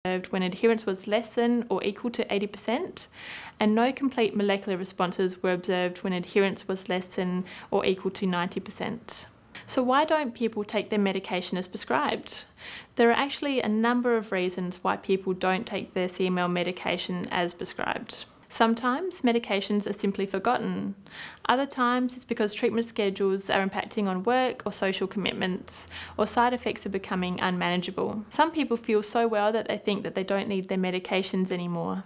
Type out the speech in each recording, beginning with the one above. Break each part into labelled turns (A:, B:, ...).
A: observed when adherence was less than or equal to 80%, and no complete molecular responses were observed when adherence was less than or equal to 90%. So why don't people take their medication as prescribed? There are actually a number of reasons why people don't take their CML medication as prescribed. Sometimes medications are simply forgotten. Other times it's because treatment schedules are impacting on work or social commitments, or side effects are becoming unmanageable. Some people feel so well that they think that they don't need their medications anymore.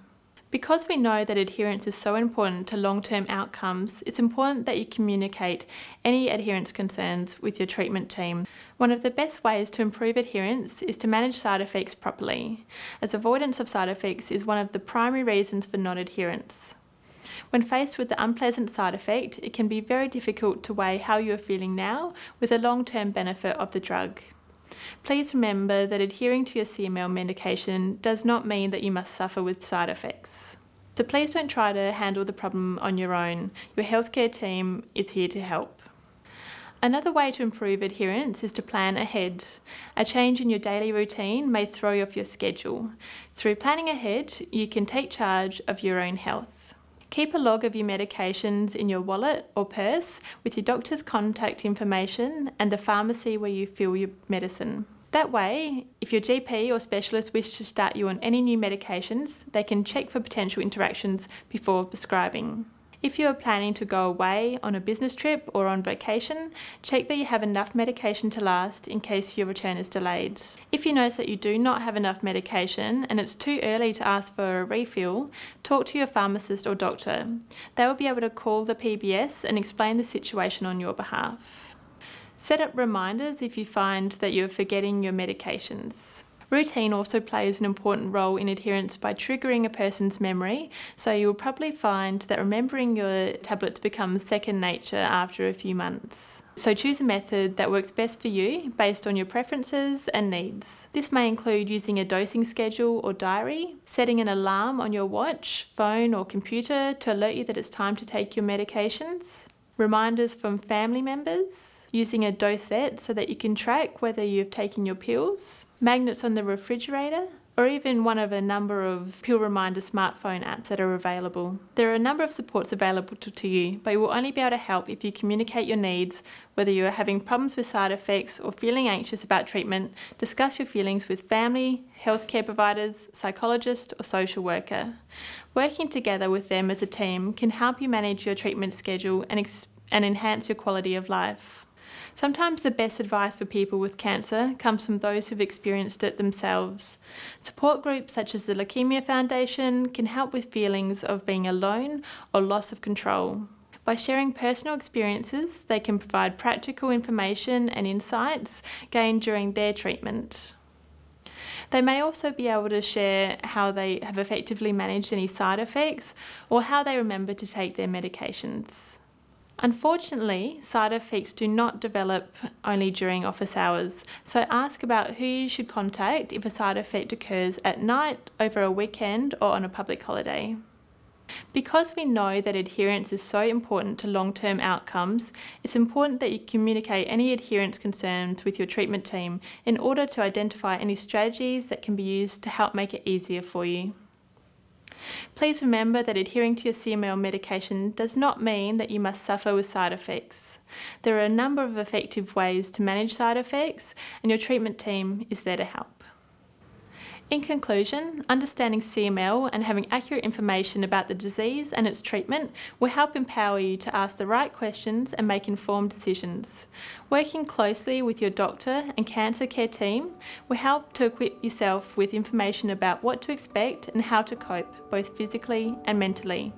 A: Because we know that adherence is so important to long-term outcomes, it's important that you communicate any adherence concerns with your treatment team. One of the best ways to improve adherence is to manage side effects properly, as avoidance of side effects is one of the primary reasons for non-adherence. When faced with the unpleasant side effect, it can be very difficult to weigh how you are feeling now with the long-term benefit of the drug. Please remember that adhering to your CML medication does not mean that you must suffer with side effects. So please don't try to handle the problem on your own. Your healthcare team is here to help. Another way to improve adherence is to plan ahead. A change in your daily routine may throw you off your schedule. Through planning ahead, you can take charge of your own health. Keep a log of your medications in your wallet or purse with your doctor's contact information and the pharmacy where you fill your medicine. That way, if your GP or specialist wish to start you on any new medications, they can check for potential interactions before prescribing. If you are planning to go away on a business trip or on vacation, check that you have enough medication to last in case your return is delayed. If you notice that you do not have enough medication and it's too early to ask for a refill, talk to your pharmacist or doctor. They will be able to call the PBS and explain the situation on your behalf. Set up reminders if you find that you're forgetting your medications. Routine also plays an important role in adherence by triggering a person's memory, so you'll probably find that remembering your tablets becomes second nature after a few months. So choose a method that works best for you based on your preferences and needs. This may include using a dosing schedule or diary, setting an alarm on your watch, phone or computer to alert you that it's time to take your medications, reminders from family members, using a dosette so that you can track whether you've taken your pills, magnets on the refrigerator, or even one of a number of pill reminder smartphone apps that are available. There are a number of supports available to you, but you will only be able to help if you communicate your needs, whether you are having problems with side effects or feeling anxious about treatment. Discuss your feelings with family, healthcare providers, psychologist, or social worker. Working together with them as a team can help you manage your treatment schedule and enhance your quality of life. Sometimes the best advice for people with cancer comes from those who've experienced it themselves. Support groups such as the Leukemia Foundation can help with feelings of being alone or loss of control. By sharing personal experiences, they can provide practical information and insights gained during their treatment. They may also be able to share how they have effectively managed any side effects or how they remember to take their medications. Unfortunately, side effects do not develop only during office hours, so ask about who you should contact if a side effect occurs at night, over a weekend, or on a public holiday. Because we know that adherence is so important to long-term outcomes, it's important that you communicate any adherence concerns with your treatment team in order to identify any strategies that can be used to help make it easier for you. Please remember that adhering to your CML medication does not mean that you must suffer with side effects. There are a number of effective ways to manage side effects, and your treatment team is there to help. In conclusion, understanding CML and having accurate information about the disease and its treatment will help empower you to ask the right questions and make informed decisions. Working closely with your doctor and cancer care team will help to equip yourself with information about what to expect and how to cope, both physically and mentally.